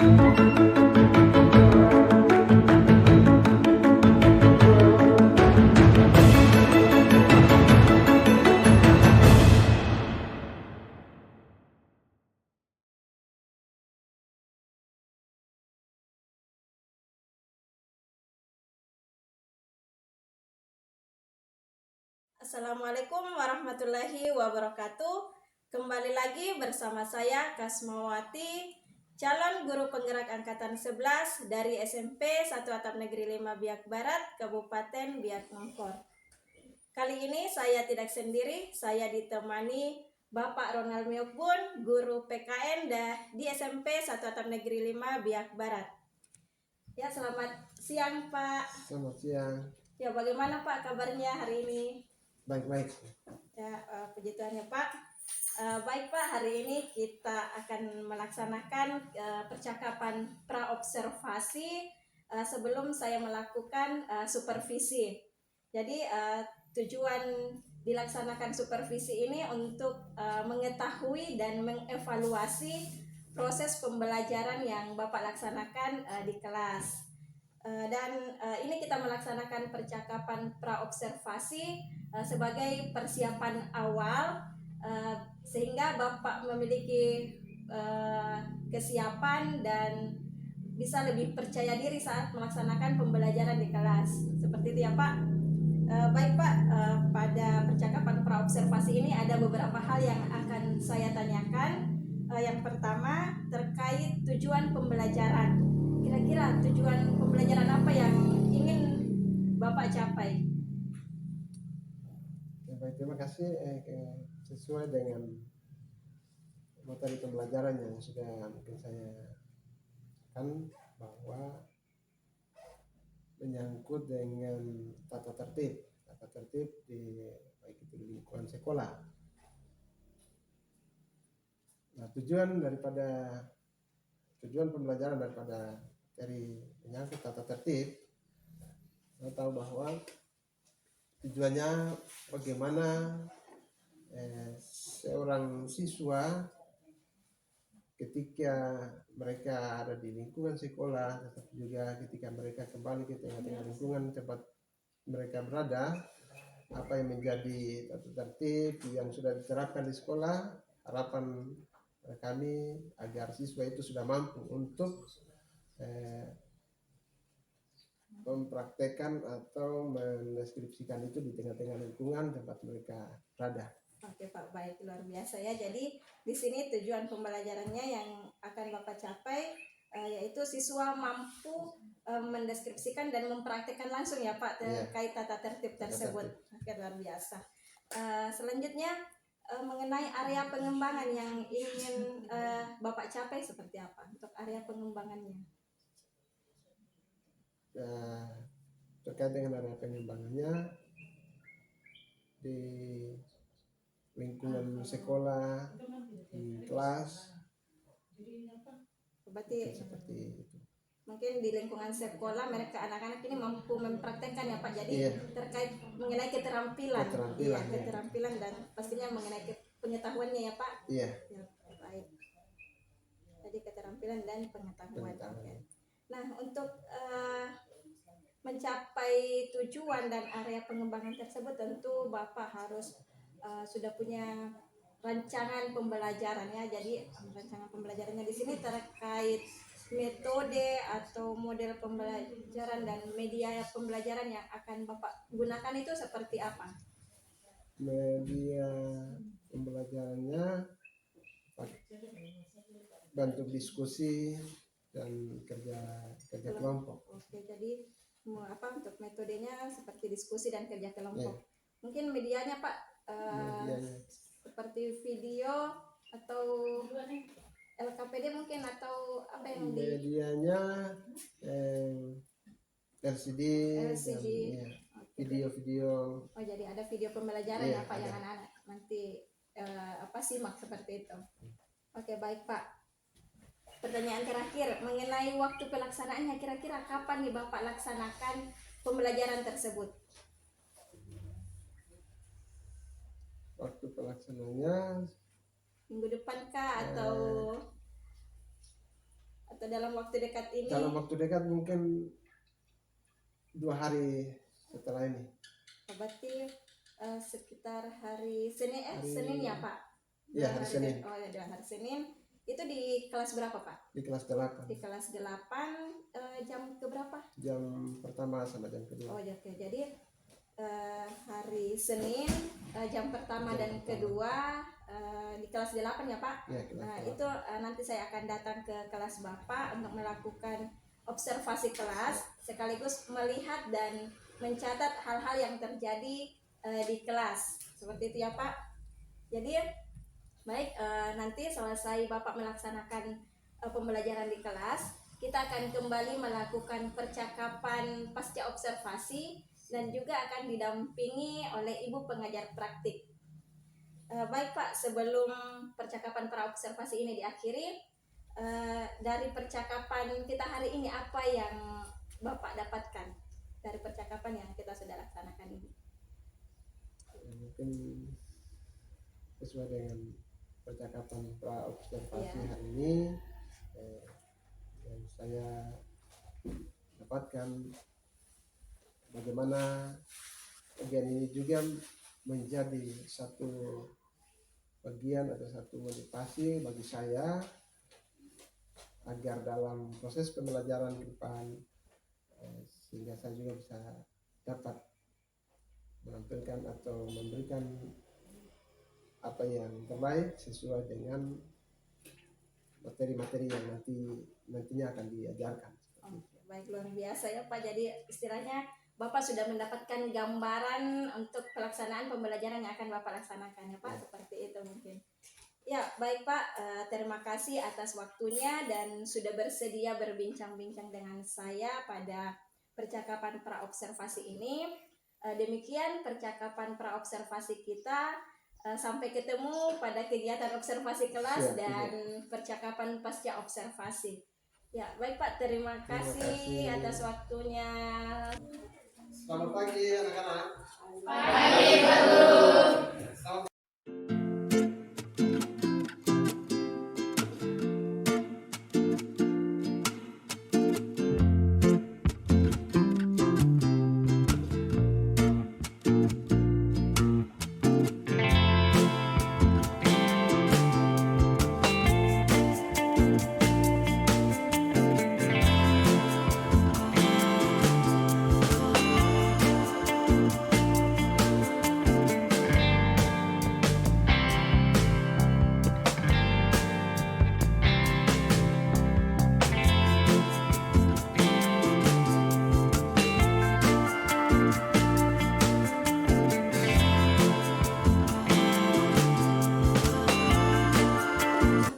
Assalamualaikum warahmatullahi wabarakatuh. Kembali lagi bersama saya Kasmawati, calon guru penggerak angkatan 11 dari SMP 1 Atap Negeri 5 Biak Barat, Kabupaten Biak Numfor. Kali ini saya tidak sendiri, saya ditemani Bapak Ronald Miokbun, guru PKN di SMP 1 Atap Negeri 5 Biak Barat. Ya, selamat siang Pak. Selamat siang. Ya, bagaimana Pak kabarnya hari ini? Baik-baik. Ya, puji Tuhan ya Pak. Baik Pak, hari ini kita akan melaksanakan percakapan praobservasi sebelum saya melakukan supervisi. Jadi tujuan dilaksanakan supervisi ini untuk mengetahui dan mengevaluasi proses pembelajaran yang Bapak laksanakan di kelas. Dan ini kita melaksanakan percakapan praobservasi sebagai persiapan awal sehingga Bapak memiliki kesiapan dan bisa lebih percaya diri saat melaksanakan pembelajaran di kelas. Seperti itu ya Pak. Baik Pak, pada percakapan praobservasi ini ada beberapa hal yang akan saya tanyakan. Yang pertama terkait tujuan pembelajaran. Kira-kira tujuan pembelajaran apa yang ingin Bapak capai? Baik, terima kasih. Sesuai dengan materi pembelajaran yang sudah mungkin saya kan bahwa menyangkut dengan tata tertib di baik itu di lingkungan sekolah. Nah, tujuan pembelajaran daripada dari menyangkut tata tertib, kita tahu bahwa tujuannya bagaimana seorang siswa ketika mereka ada di lingkungan sekolah, tetapi juga ketika mereka kembali ke tengah-tengah lingkungan tempat mereka berada, apa yang menjadi tata tertib yang sudah diterapkan di sekolah. Harapan kami agar siswa itu sudah mampu untuk mempraktekkan atau mendeskripsikan itu di tengah-tengah lingkungan tempat mereka berada. Oke Pak, baik, luar biasa ya. Jadi di sini tujuan pembelajarannya yang akan Bapak capai yaitu siswa mampu mendeskripsikan dan mempraktekkan langsung ya Pak terkait tata tertib tersebut. Oke, luar biasa. Selanjutnya mengenai area pengembangan yang ingin Bapak capai seperti apa untuk area pengembangannya? Terkait dengan area pengembangannya di lingkungan sekolah, di kelas, berarti seperti itu. Mungkin di lingkungan sekolah mereka anak-anak ini mampu mempraktekkan ya Pak. Jadi terkait mengenai keterampilan dan pastinya mengenai pengetahuannya ya Pak. Iya. Ya, baik. Jadi keterampilan dan pengetahuan. Okay. Nah, untuk mencapai tujuan dan area pengembangan tersebut tentu Bapak harus sudah punya rancangan pembelajaran ya. Jadi rancangan pembelajarannya di sini terkait metode atau model pembelajaran dan media pembelajaran yang akan Bapak gunakan itu seperti apa? Media pembelajarannya bentuk diskusi dan kerja kelompok. Oke, jadi untuk metodenya seperti diskusi dan kerja kelompok. Mungkin medianya Pak seperti video atau LKPD mungkin atau apa yang medianya LCD. Video-video. Oh, jadi ada video pembelajaran ya Pak yang anak-anak nanti simak seperti itu. Oke, baik Pak. Pertanyaan terakhir mengenai waktu pelaksanaannya, kira-kira kapan nih Bapak laksanakan pembelajaran tersebut? Waktu pelaksanaannya minggu depan kah atau dalam waktu dekat ini? Dalam waktu dekat mungkin 2 hari setelah ini. Berarti sekitar hari Senin, Hari- Senin ya Pak? Iya, hari Senin. Oh ya, 2 hari Senin. Itu di kelas berapa Pak? Di kelas 8. Di kelas 8, jam keberapa? Jam pertama sama jam kedua. Oh ya, oke. Jadi hari Senin jam pertama dan kedua di kelas 8 ya Pak? Ya, kelas Nah 8. itu nanti saya akan datang ke kelas Bapak untuk melakukan observasi kelas sekaligus melihat dan mencatat hal-hal yang terjadi di kelas. Seperti itu ya Pak. Jadi baik, nanti selesai Bapak melaksanakan pembelajaran di kelas, kita akan kembali melakukan percakapan pasca observasi dan juga akan didampingi oleh Ibu pengajar praktik. Baik Pak, sebelum percakapan pra observasi ini diakhiri, dari percakapan kita hari ini apa yang Bapak dapatkan dari percakapan yang kita sudah laksanakan ini? Mungkin sesuai dengan percakapan pra observasi Iya. hari ini, yang saya dapatkan bagaimana bagian ini juga menjadi satu bagian atau satu motivasi bagi saya agar dalam proses pembelajaran ke depan sehingga saya juga bisa dapat menampilkan atau memberikan apa yang terbaik sesuai dengan materi-materi yang nantinya akan diajarkan. Oke, baik, luar biasa ya Pak. Jadi istilahnya Bapak sudah mendapatkan gambaran untuk pelaksanaan pembelajaran yang akan Bapak laksanakan ya Pak, Ya. seperti itu mungkin. Ya, baik Pak, terima kasih atas waktunya dan sudah bersedia berbincang-bincang dengan saya pada percakapan praobservasi ini. Demikian percakapan praobservasi kita. Sampai ketemu pada kegiatan observasi kelas Siap, dan percakapan pasca observasi. Ya, baik Pak, terima kasih kasih. atas waktunya. Selamat pagi anak-anak.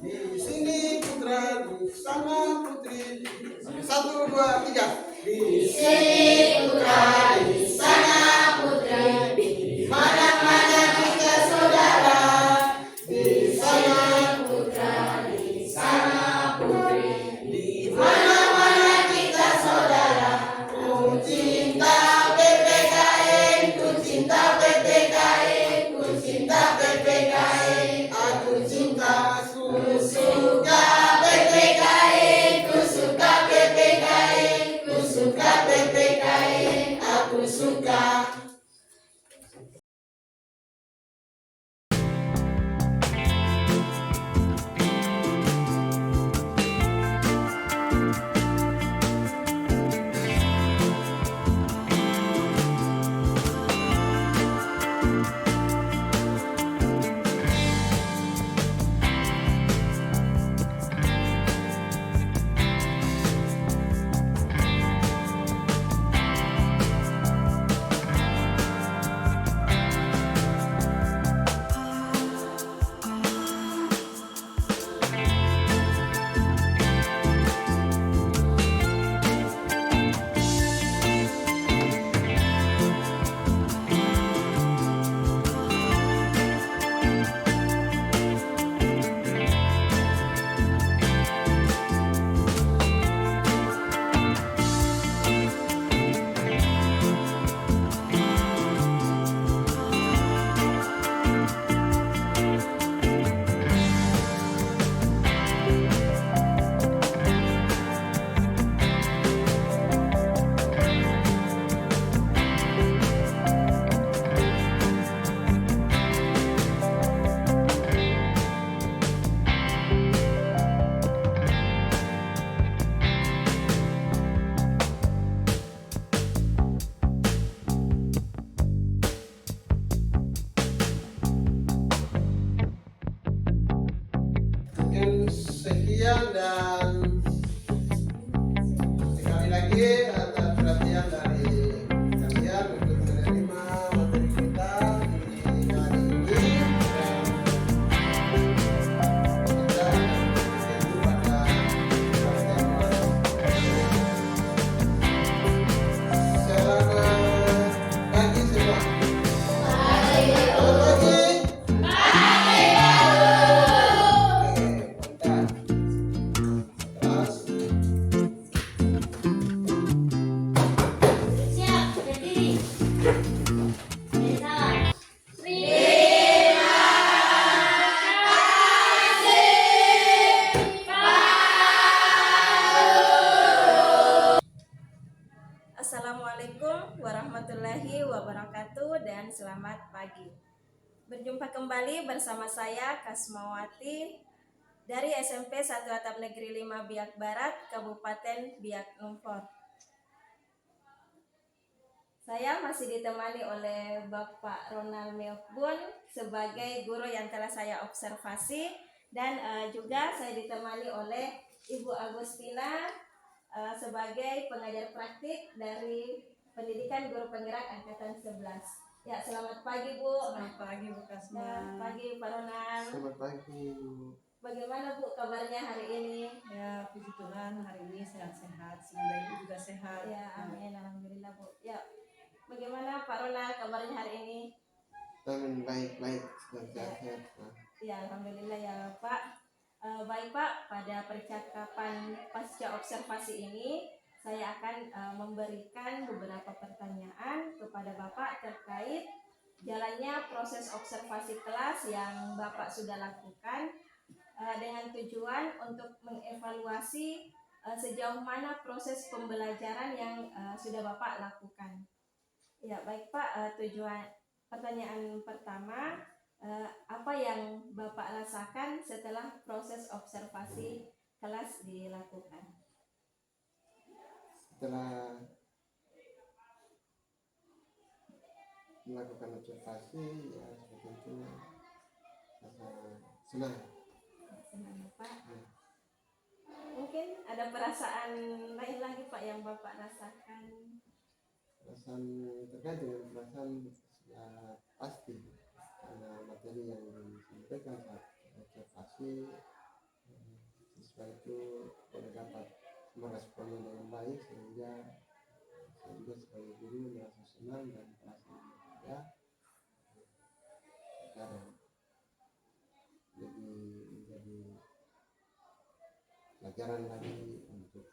Di sini putra, di sana putri. 1, 2, 3. Di sini putra, di sana putri. Di mana-mana kita saudara. Di sana putra, di sana putri. Di mana-mana kita saudara. Ku cinta PPKN, ku cinta PPKN, ku cinta PPKN. Aku cinta, ku suka PPKN, ku suka PPKN, ku suka PPKN. demikian, dan sekali lagi atas perhatian dari kalian untuk menerima materi kita di hari ini, dan kita akan bertemu pada pertemuan. Selamat pagi semua. Selamat pagi. Oke, mantap. Kelas. Siap, berdiri. Salam. Assalamualaikum warahmatullahi wabarakatuh dan selamat pagi. Berjumpa kembali bersama saya Kasmawati dari SMP 1 Atap Negeri 5 Biak Barat, Kabupaten Biak Numfor. Saya masih ditemani oleh Bapak Ronald Meokbun sebagai guru yang telah saya observasi, dan juga saya ditemani oleh Ibu Agustina sebagai pengajar praktik dari Pendidikan Guru Penggerak Angkatan 11. Ya, selamat pagi Bu. Selamat pagi Bu Kasma. Selamat pagi Pak Ronald. Selamat pagi, Bu. Bagaimana Bu kabarnya hari ini? Ya, puji Tuhan hari ini sehat-sehat. Semoga Ibu juga sehat. Ya, amin, alhamdulillah Bu. Ya, bagaimana Pak Ronald kabarnya hari ini? Amin, baik-baik, sedang sehat. Ya, alhamdulillah ya Pak. Baik Pak, pada percakapan pasca observasi ini saya akan memberikan beberapa pertanyaan kepada Bapak terkait jalannya proses observasi kelas yang Bapak sudah lakukan, dengan tujuan untuk mengevaluasi sejauh mana proses pembelajaran yang sudah Bapak lakukan. Ya, baik Pak, tujuan pertanyaan pertama, apa yang Bapak rasakan setelah proses observasi kelas dilakukan? Setelah melakukan observasi, ya seperti itu, rasa senang. Senang Pak. Mungkin ada perasaan lain lagi Pak yang Bapak rasakan? Perasaan terkait dengan perasaan pasti, karena materi yang disampaikan saat observasi, siswa itu boleh dapat meresponnya dengan baik, sehingga saya juga sebagai guru merasa senang dan merasa ya sekarang menjadi pelajaran lagi untuk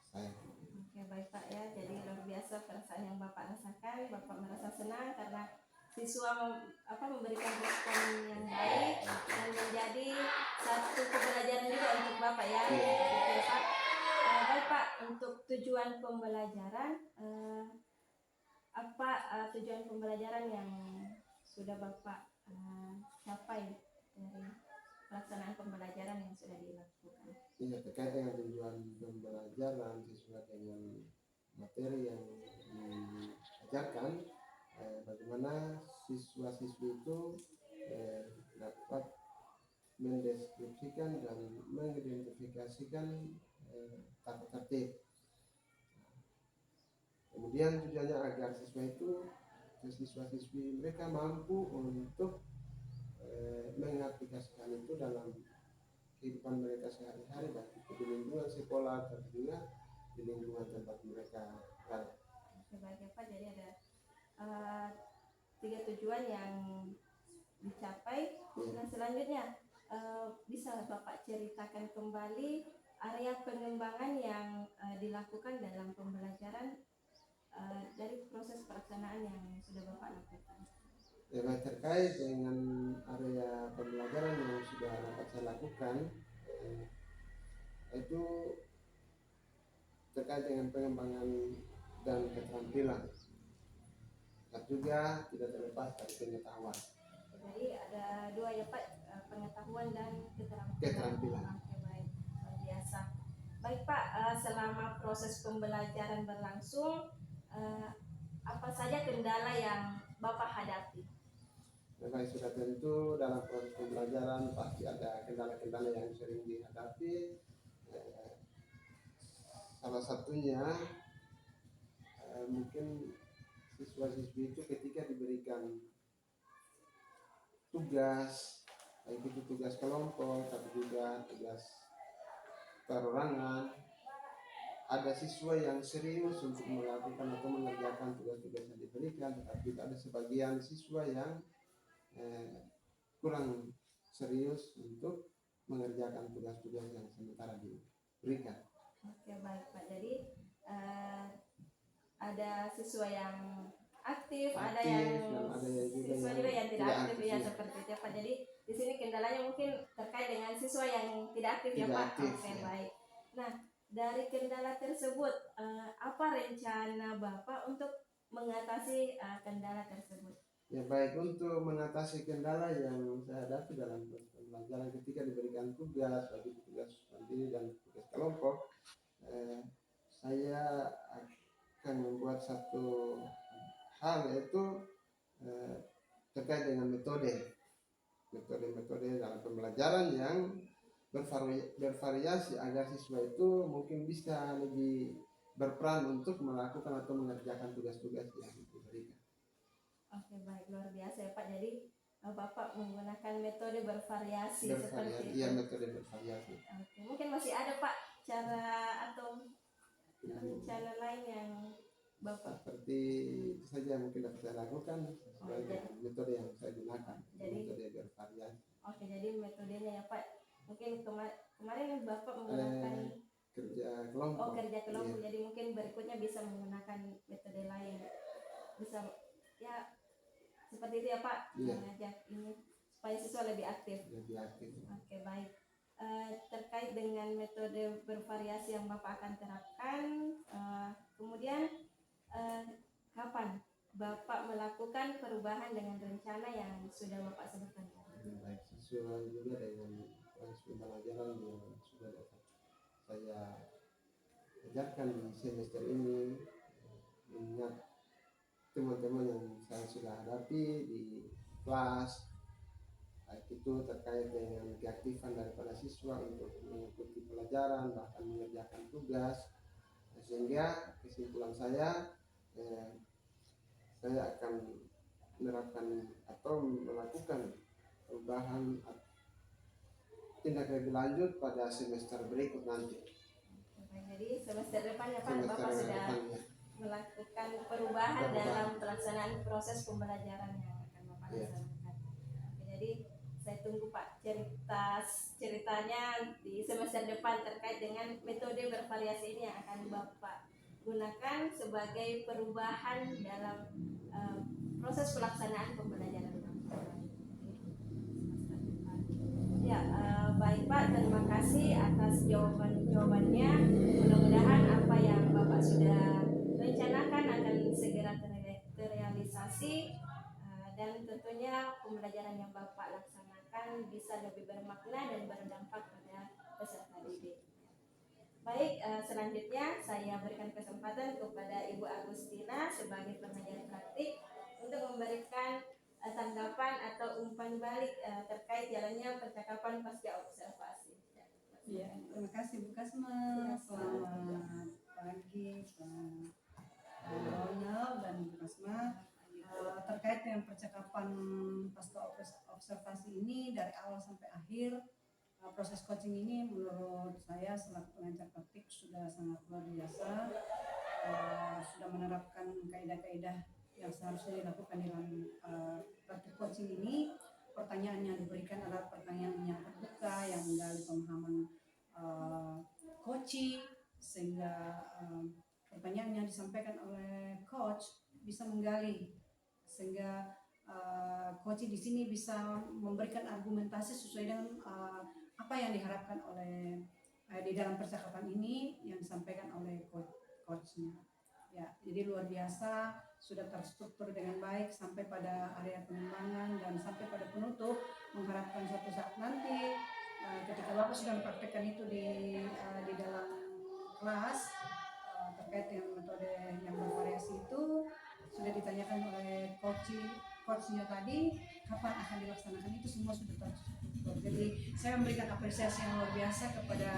saya. Oke, baik Pak ya. Jadi luar biasa perasaan yang Bapak rasakan. Bapak merasa senang karena siswa memberikan respon yang baik dan menjadi satu pembelajaran juga untuk Bapak ya. Oke Pak. Baik Pak, untuk tujuan pembelajaran, apa tujuan pembelajaran yang sudah Bapak capai dari pelaksanaan pembelajaran yang sudah dilakukan? Iya, terkait dengan tujuan pembelajaran sesuai dengan materi yang diajarkan, bagaimana siswa-siswi itu dapat mendeskripsikan dan mengidentifikasikan tata tertib. Kemudian tujuannya agar siswa-siswi mereka mampu untuk mengaplikasikan itu dalam kehidupan mereka sehari-hari, baik itu di lingkungan sekolah atau juga di lingkungan tempat mereka berada. Oke, baik ya Pak. Jadi ada 3 tujuan yang dicapai. Nah, selanjutnya bisa Bapak ceritakan kembali area pengembangan yang dilakukan dalam pembelajaran dari proses pelaksanaan yang sudah Bapak lakukan? Ya, terkait dengan area pembelajaran yang sudah dapat saya lakukan, itu terkait dengan pengembangan dan keterampilan, dan juga tidak terlepas dari pengetahuan. Jadi ada 2 ya Pak, pengetahuan dan keterampilan. Oke, baik, luar biasa. Baik Pak, selama proses pembelajaran berlangsung, apa saja kendala yang Bapak hadapi? Baik, sudah tentu dalam proses pembelajaran pasti ada kendala-kendala yang sering dihadapi, salah satunya mungkin siswa-siswi itu ketika diberikan tugas, baik itu tugas kelompok tapi juga tugas perorangan, ada siswa yang serius untuk melakukan atau mengerjakan tugas-tugas yang diberikan, tetapi ada sebagian siswa yang kurang serius untuk mengerjakan tugas-tugas yang sementara diberikan. Oke, baik Pak. Jadi ada siswa yang aktif, ada yang dan ada juga siswa yang juga yang tidak aktif ya, ya. seperti itu ya Pak. Jadi di sini kendalanya mungkin terkait dengan siswa yang tidak aktif ya Tidak Pak. aktif, Oke, ya. baik. Nah, dari kendala tersebut apa rencana Bapak untuk mengatasi kendala tersebut? Ya, baik, untuk mengatasi kendala yang saya hadapi dalam pembelajaran ketika diberikan tugas, bagi tugas mandiri dan tugas kelompok, saya akan membuat satu hal, yaitu terkait dengan metode dalam pembelajaran yang bervariasi agar siswa itu mungkin bisa lebih berperan untuk melakukan atau mengerjakan tugas-tugas yang diberikan. Oke, baik, luar biasa ya Pak. Jadi Bapak menggunakan metode bervariasi seperti itu. Iya, metode bervariasi. Oke, mungkin masih ada Pak cara atau rencana lain yang Bapak seperti itu saja mungkin dapat saya lakukan sesuai dengan metode yang saya gunakan. Jadi, metode bervariasi. Oke, jadi metodenya ya Pak. Mungkin kemarin Bapak menggunakan kerja kelompok. Kerja kelompok. Iya. Jadi mungkin berikutnya bisa menggunakan metode lain. Bisa ya seperti itu ya Pak. Iya. Mengajak ini supaya siswa lebih aktif. Oke, baik. Terkait dengan metode bervariasi yang Bapak akan terapkan, kemudian kapan Bapak melakukan perubahan dengan rencana yang sudah Bapak sebutkan? Baik, sesuai juga dengan pembelajaran yang sudah dapat saya ajarkan di semester ini, mengingat teman-teman yang saya sudah hadapi di kelas, baik itu terkait dengan keaktifan daripada siswa untuk mengikuti pelajaran bahkan mengerjakan tugas, sehingga kesimpulan saya akan menerapkan atau melakukan perubahan tindak lebih lanjut pada semester berikut nanti. Jadi semester depan ya Pak, Bapak sudah melakukan perubahan dalam pelaksanaan proses pembelajaran yang akan Bapak laksanakan. Jadi saya tunggu Pak ceritanya di semester depan terkait dengan metode bervariasi ini yang akan Bapak gunakan sebagai perubahan dalam proses pelaksanaan pembelajaran. Ya, baik Pak, terima kasih atas jawabannya. Mudah-mudahan apa yang Bapak sudah rencanakan akan segera terrealisasi, dan tentunya pembelajaran yang Bapak laksanakan bisa lebih bermakna dan berdampak pada peserta didik. Baik, selanjutnya saya berikan kesempatan kepada Ibu Agustina sebagai pengajar praktik untuk memberikan tanggapan atau umpan balik terkait jalannya percakapan pasca observasi. Ya, terima kasih Bu Kasma. Selamat pagi Pak Ronald dan Bu Kasma. Terkait dengan percakapan pasca observasi ini dari awal sampai akhir, proses coaching ini menurut saya selaku pengajar praktik sudah sangat luar biasa. Sudah menerapkan kaidah-kaidah yang seharusnya dilakukan dalam praktik coaching ini. Pertanyaan yang diberikan adalah pertanyaan yang terbuka, yang menggali pemahaman coaching, sehingga pertanyaan yang disampaikan oleh coach bisa menggali, sehingga coaching di sini bisa memberikan argumentasi sesuai dengan apa yang diharapkan oleh di dalam percakapan ini yang disampaikan oleh coachnya. Ya, jadi luar biasa, sudah terstruktur dengan baik sampai pada area pengembangan dan sampai pada penutup. Mengharapkan suatu saat nanti ketika Bapak sudah mempraktekkan itu di dalam kelas terkait dengan metode yang bervariasi itu, sudah ditanyakan oleh coachnya tadi kapan akan dilaksanakan, itu semua sudah terstruktur. Jadi saya memberikan apresiasi yang luar biasa kepada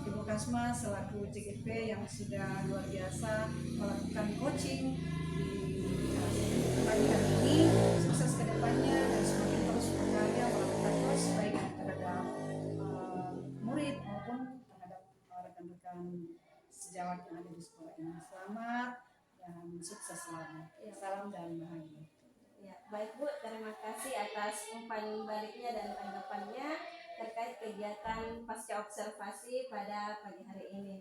Ibu Kasma Kasma selaku CGP yang sudah luar biasa melakukan coaching di pagi hari ini. Sukses ke depannya dan semakin terus berkarya melakukan coach baik terhadap murid maupun terhadap rekan-rekan sejawat yang ada di sekolah ini. Selamat dan sukses selalu. Salam dan bahagia. Ya, baik Bu, terima kasih atas umpan baliknya dan tanggapannya terkait kegiatan pasca observasi pada pagi hari ini.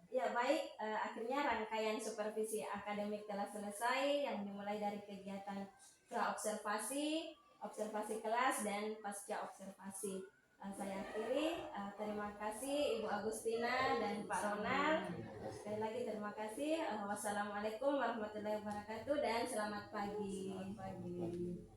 Ya baik, akhirnya rangkaian supervisi akademik telah selesai yang dimulai dari kegiatan pra-observasi, observasi kelas, dan pasca observasi. Saya akhiri, terima kasih Ibu Agustina dan Pak Ronald. Sekali lagi terima kasih. Wassalamualaikum warahmatullahi wabarakatuh dan selamat pagi. Selamat pagi.